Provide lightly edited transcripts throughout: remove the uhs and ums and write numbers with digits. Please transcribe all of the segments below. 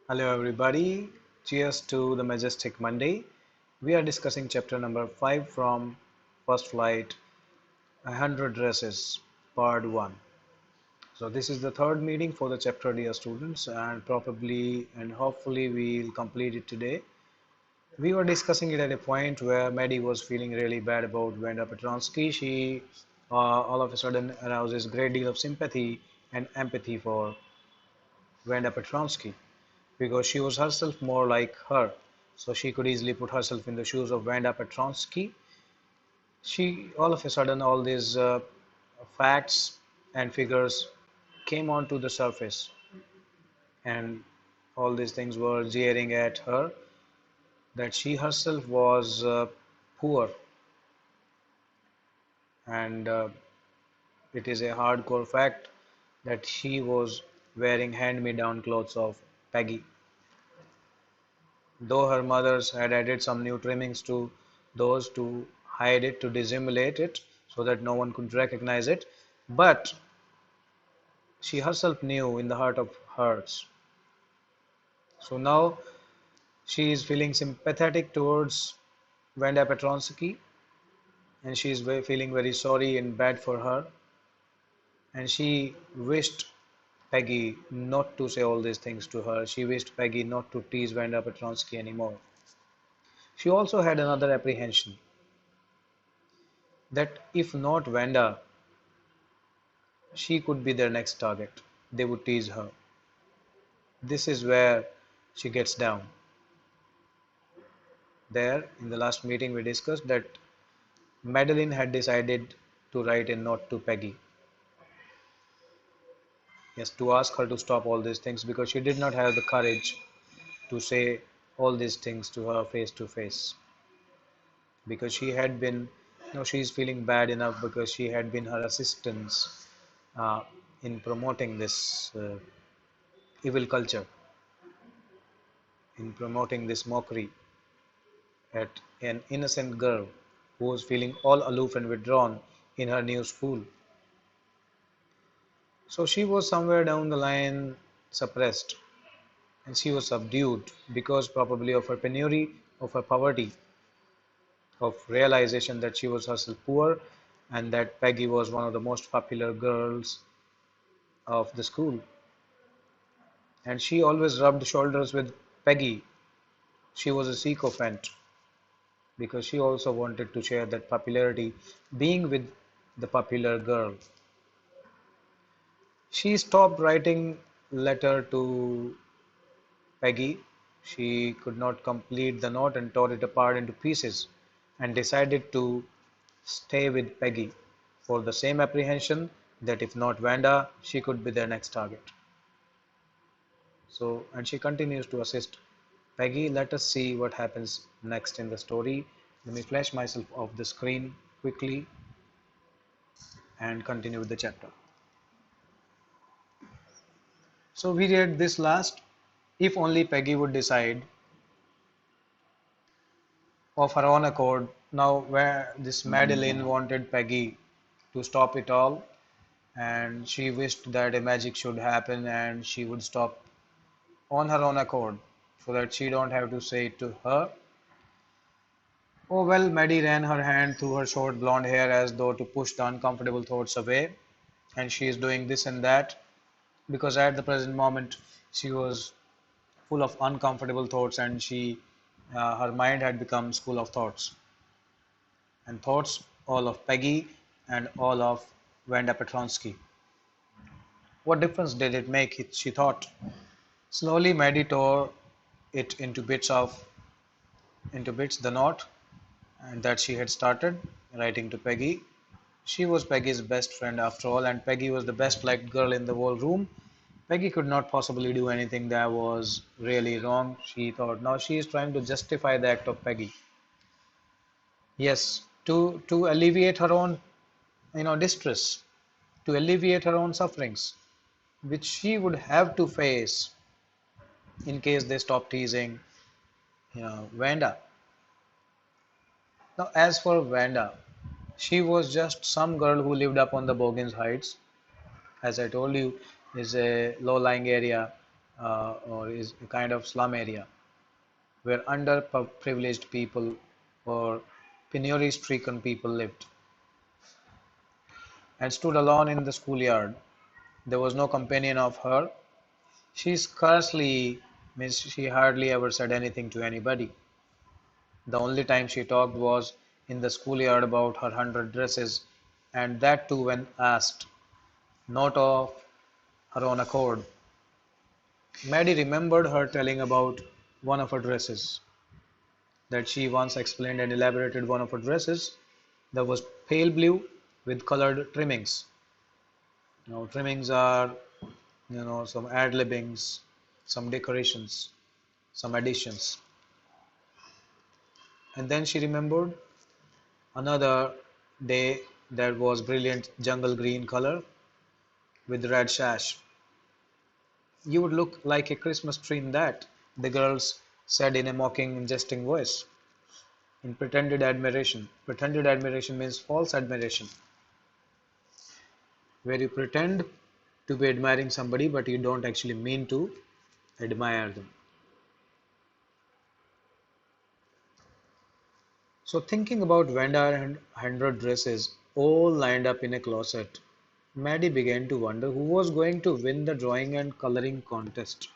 Hello everybody, cheers to the majestic Monday. We are discussing chapter number 5 from First Flight 100 Dresses, part 1. So this is the third meeting for the chapter, dear students, and probably and hopefully we'll complete it today. We were discussing it at a point where Maddie was feeling really bad about Vanda Petronsky. She all of a sudden arouses a great deal of sympathy and empathy for Vanda Petronsky, because she was herself more like her, so she could easily put herself in the shoes of Vanda Petronsky. She all of a sudden all these facts and figures came onto the surface, and all these things were jeering at her that she herself was poor, and it is a hardcore fact that she was wearing hand-me-down clothes of Peggy. Though her mothers had added some new trimmings to those to hide it, to dissimulate it, so that no one could recognize it, but she herself knew in the heart of hearts. So now she is feeling sympathetic towards Vanda Petronsky, and she is feeling very sorry and bad for her, and she wished Peggy not to say all these things to her. She wished Peggy not to tease Vanda Petronsky anymore. She also had another apprehension that if not Vanda, she could be their next target. They would tease her. This is where she gets down. There, in the last meeting, we discussed that Madeline had decided to write a note to Peggy. Yes, to ask her to stop all these things because she did not have the courage to say all these things to her face to face. Because she had been, she is feeling bad enough because she had been her assistant uh, in promoting this evil culture, in promoting this mockery at an innocent girl who was feeling all aloof and withdrawn in her new school. So she was somewhere down the line suppressed, and she was subdued because probably of her penury, of her poverty, of realization that she was herself poor and that Peggy was one of the most popular girls of the school. And she always rubbed shoulders with Peggy. She was a sycophant because she also wanted to share that popularity being with the popular girl. She stopped writing letter to Peggy. She could not complete the note and tore it apart into pieces and decided to stay with Peggy for the same apprehension that if not Vanda, she could be their next target. So, and she continues to assist Peggy. Let us see what happens next in the story. Let me flash myself off the screen quickly and continue with the chapter. So we read this last. If only Peggy would decide of her own accord. Now, where this Madeline wanted Peggy to stop it all, and she wished that a magic should happen and she would stop on her own accord so that she don't have to say it to her. Oh well, Maddie ran her hand through her short blonde hair as though to push the uncomfortable thoughts away, and she is doing this and that because at the present moment she was full of uncomfortable thoughts, and her mind had become full of thoughts, and thoughts all of Peggy and all of Vanda Petronsky. What difference did it make, she thought. Slowly Maddie tore it into bits the note and that she had started writing to Peggy. She was Peggy's best friend after all, and Peggy was the best liked girl in the whole room. Peggy could not possibly do anything that was really wrong, she thought. Now she is trying to justify the act of Peggy. Yes, to alleviate her own, distress, to alleviate her own sufferings, which she would have to face in case they stop teasing, Vanda. Now, as for Vanda, she was just some girl who lived up on the Boggins Heights. As I told you, is a low-lying area or is a kind of slum area where underprivileged people or penury-stricken people lived, and stood alone in the schoolyard. There was no companion of her. She scarcely, means she hardly ever said anything to anybody. The only time she talked was in the schoolyard about her 100 dresses, and that too when asked, not of her own accord. Maddie remembered her telling about one of her dresses, that she once explained and elaborated one of her dresses that was pale blue with colored trimmings. Trimmings are, some ad-libbings, some decorations, some additions. And then she remembered another day that was brilliant jungle green color with red sash. You would look like a Christmas tree in that, the girls said in a mocking and jesting voice, in pretended admiration. Pretended admiration means false admiration, where you pretend to be admiring somebody but you don't actually mean to admire them. So thinking about Vanda and 100 dresses all lined up in a closet, Maddie began to wonder who was going to win the drawing and coloring contest.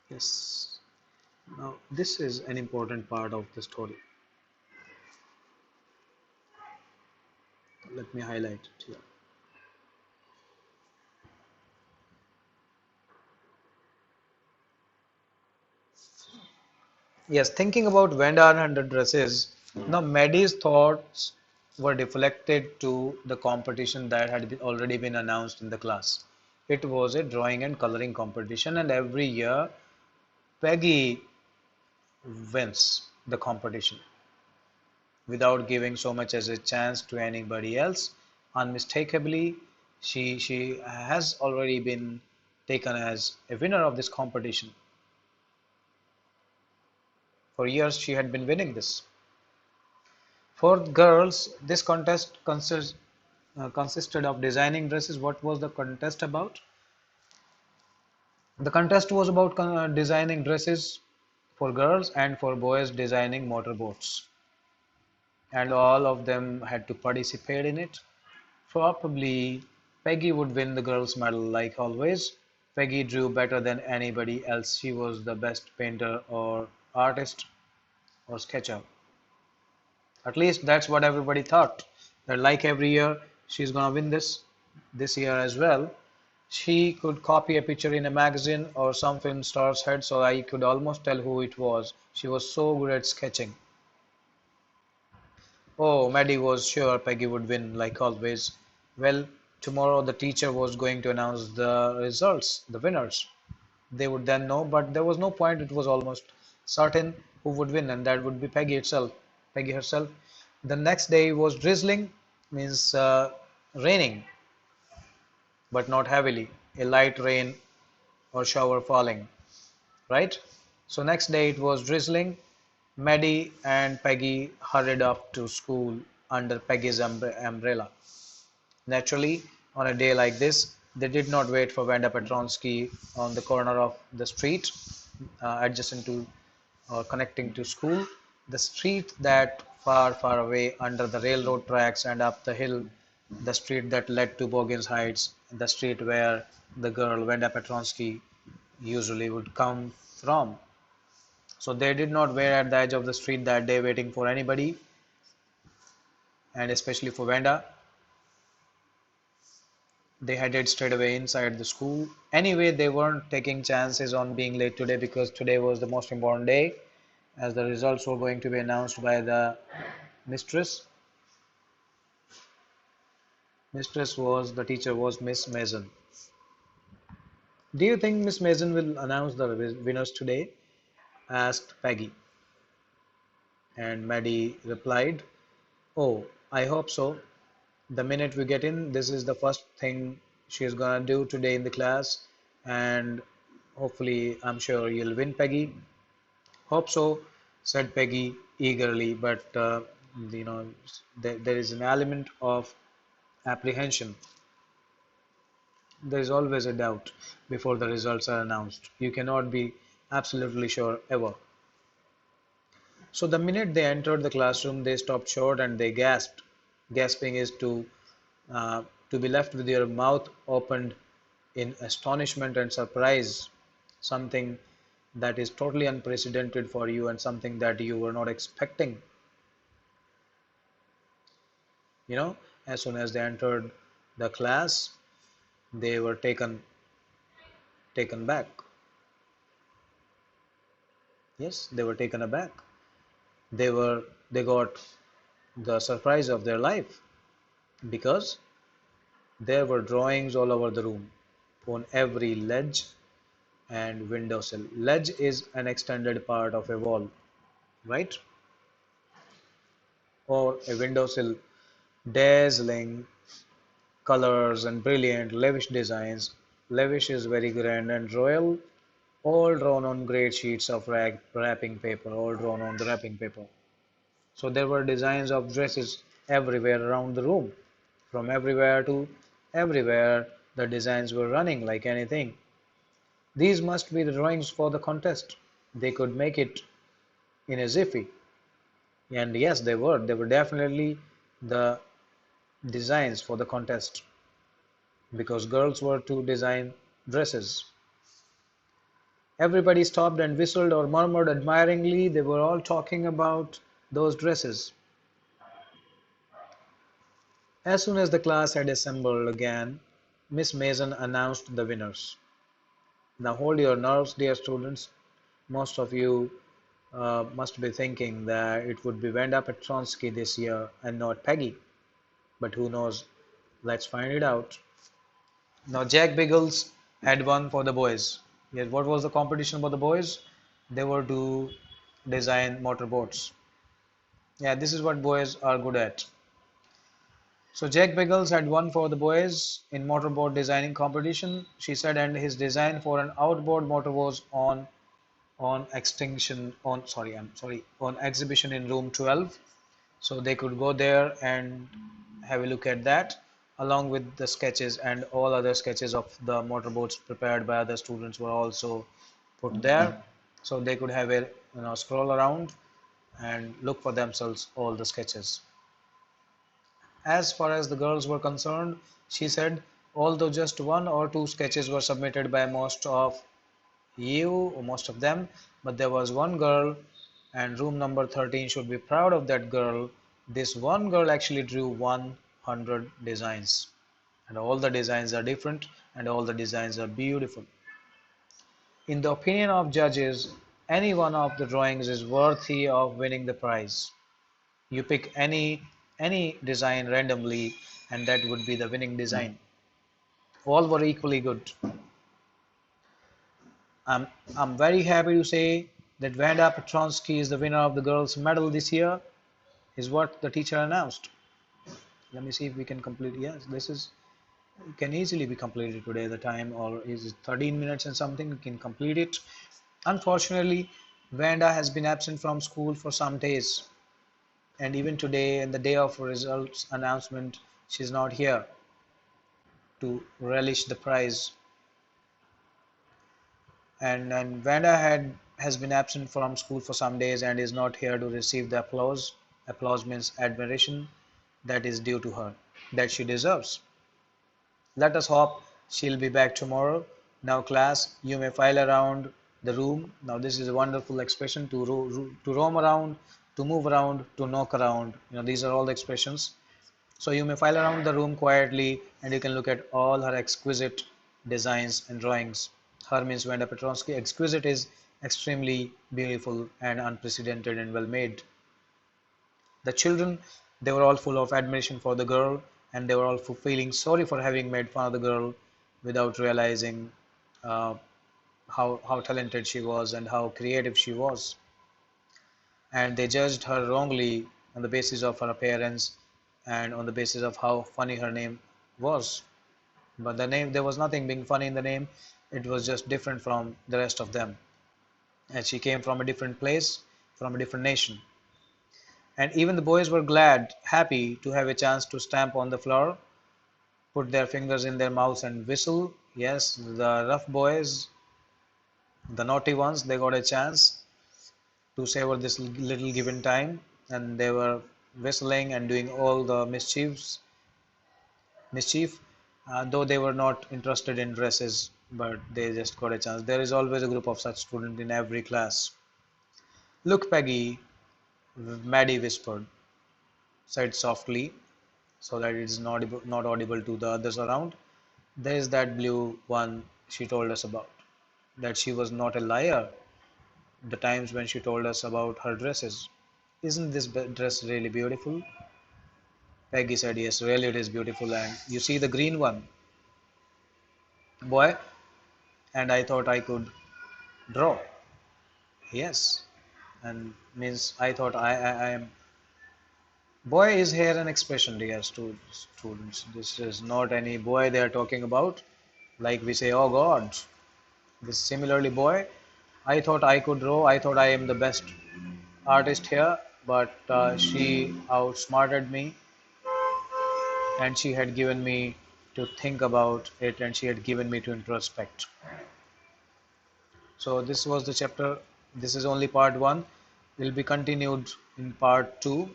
Yes, now this is an important part of the story. Let me highlight it here. Yes, thinking About Vanda and 100 dresses, now Maddie's thoughts were deflected to the competition that had already been announced in the class. It was a drawing and coloring competition, and every year Peggy wins the competition without giving so much as a chance to anybody else. Unmistakably, she has already been taken as a winner of this competition. For years, she had been winning this. For girls, this contest consisted of designing dresses. What was the contest about? The contest was about designing dresses for girls, and for boys designing motorboats, and all of them had to participate in it. Probably Peggy would win the girls' medal like always. Peggy drew better than anybody else. She was the best painter or artist or sketcher. At least that's what everybody thought. That like every year she's gonna win this year as well. She could copy a picture in a magazine or some film star's head, so I could almost tell who it was. She was so good at sketching. Oh, Maddie was sure Peggy would win, like always. Well, tomorrow the teacher was going to announce the results, the winners. They would then know, but there was no point. It was almost certain who would win, and that would be Peggy itself, Peggy herself. The next day was drizzling, means raining, but not heavily. A light rain or shower falling, right? So next day it was drizzling. Maddie and Peggy hurried up to school under Peggy's umbrella. Naturally, on a day like this, they did not wait for Wanda Petronsky on the corner of the street adjacent to or connecting to school. The street that far, far away under the railroad tracks and up the hill, the street that led to Boggins Heights, the street where the girl Wanda Petronsky usually would come from. So they did not wait at the edge of the street that day waiting for anybody, and especially for Wanda. They headed straight away inside the school. Anyway, they weren't taking chances on being late today because today was the most important day, as the results were going to be announced by the mistress. The teacher was Miss Mason. Do you think Miss Mason will announce the winners today? Asked Peggy. And Maddie replied, oh, I hope so. The minute we get in, this is the first thing she's gonna do today in the class, and hopefully, I'm sure you'll win, Peggy. Hope so, said Peggy eagerly, but you know, there is an element of apprehension. There is always a doubt before the results are announced. You cannot be absolutely sure ever. So the minute they entered the classroom, they stopped short and they gasped. Gasping is to be left with your mouth opened in astonishment and surprise, something that is totally unprecedented for you and something that you were not expecting. You know, as soon as they entered the class, they were taken back. Yes, they were taken aback. They got the surprise of their life because there were drawings all over the room on every ledge and windowsill. Ledge is an extended part of a wall, right? Or a windowsill, dazzling colors and brilliant, lavish designs. Lavish is very grand and royal, all drawn on great sheets of wrapping paper, all drawn on the wrapping paper. So there were designs of dresses everywhere around the room. From everywhere to everywhere, the designs were running like anything. These must be the drawings for the contest. They could make it in a jiffy. And yes, they were. They were definitely the designs for the contest because girls were to design dresses. Everybody stopped and whistled or murmured admiringly. They were all talking about those dresses. As soon as the class had assembled again, Miss Mason announced the winners. Now hold your nerves, dear students. Most of you must be thinking that it would be Vanda Petronsky this year and not Peggy. But who knows? Let's find it out. Now Jack Biggles had won for the boys. Yes, what was the competition for the boys? They were to design motorboats. Yeah, this is what boys are good at. So Jack Biggles had won for the boys in motorboat designing competition, she said, and his design for an outboard motor was on exhibition in room 12. So they could go there and have a look at that along with the sketches, and all other sketches of the motorboats prepared by other students were also put there, so they could have a scroll around and look for themselves all the sketches. As far as the girls were concerned, she said, although just one or two sketches were submitted by most of you or most of them, but there was one girl, and room number 13 should be proud of that girl. This one girl actually drew 100 designs, and all the designs are different and all the designs are beautiful. In the opinion of judges, any one of the drawings is worthy of winning the prize. You pick any design randomly and that would be the winning design. All were equally good. I'm I'm very happy to say that Vanda Petronsky is the winner of the girls' medal this year, is what the teacher announced. Let me see if we can complete. Yes, this is can easily be completed today. The time or is 13 minutes and something. We can complete it. Unfortunately, Vanda has been absent from school for some days, and even today, in the day of results announcement, she's not here to relish the prize. And Vanda has been absent from school for some days and is not here to receive the applause. Applause means admiration that is due to her, that she deserves. Let us hope she'll be back tomorrow. Now, class, you may file around the room. Now, this is a wonderful expression to roam around, to move around, to knock around. These are all the expressions. So you may file around the room quietly and you can look at all her exquisite designs and drawings. Her means Vanda Petronsky. Exquisite is extremely beautiful and unprecedented and well made. The children, they were all full of admiration for the girl, and they were all feeling sorry for having made fun of the girl without realizing uh, how talented she was and how creative she was. And they judged her wrongly on the basis of her appearance and on the basis of how funny her name was. But the name, there was nothing being funny in the name, it was just different from the rest of them. And she came from a different place, from a different nation. And even the boys were glad, happy to have a chance to stamp on the floor put their fingers in their mouths and whistle. Yes, the rough boys, the naughty ones, they got a chance to savor this little given time, and they were whistling and doing all the mischief, though they were not interested in dresses, but they just got a chance. There is always a group of such students in every class. Look, Peggy, Maddie whispered, said softly, so that it is not audible to the others around. There is that blue one she told us about. That she was not a liar. The times when she told us about her dresses. Isn't this dress really beautiful? Peggy said, yes, really it is beautiful. And you see the green one, boy? And I thought I could draw. Yes. And means I thought I am. Boy is here an expression, dear students. This is not any boy they are talking about. Like we say, oh God. This similarly, boy, I thought I could draw. I thought I am the best artist here, but she outsmarted me, and she had given me to think about it, and she had given me to introspect. So this was the chapter. This is only part one. Will be continued in part two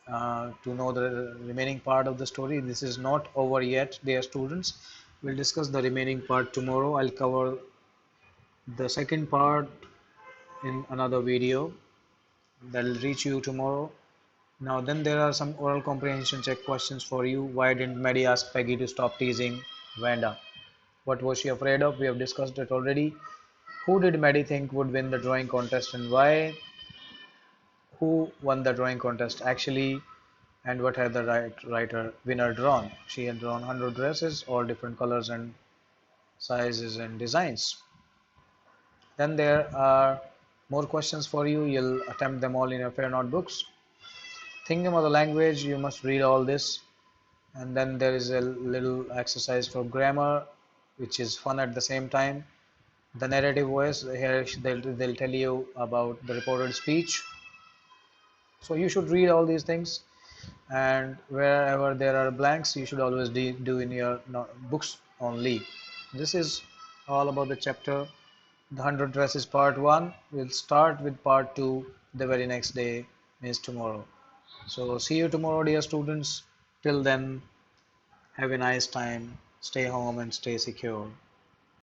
to know the remaining part of the story. This is not over yet, dear students. We'll discuss the remaining part tomorrow. I'll cover the second part in another video that'll reach you tomorrow. Now then, there are some oral comprehension check questions for you. Why didn't Maddie ask Peggy to stop teasing Vanda? What was she afraid of? We have discussed it already. Who did Maddie think would win the drawing contest and why? Who won the drawing contest actually? And what had the writer winner drawn? She had drawn 100 dresses, all different colors and sizes and designs. Then there are more questions for you. You'll attempt them all in your fair notebooks. Thinking about the language, you must read all this. And then there is a little exercise for grammar, which is fun at the same time. The narrative voice, here they'll tell you about the reported speech. So you should read all these things, and wherever there are blanks, you should always do in your books only. This is all about the chapter. The 100 dresses part 1. We'll start with part 2 the very next day, means tomorrow. So see you tomorrow, dear students. Till then, have a nice time. Stay home and stay secure.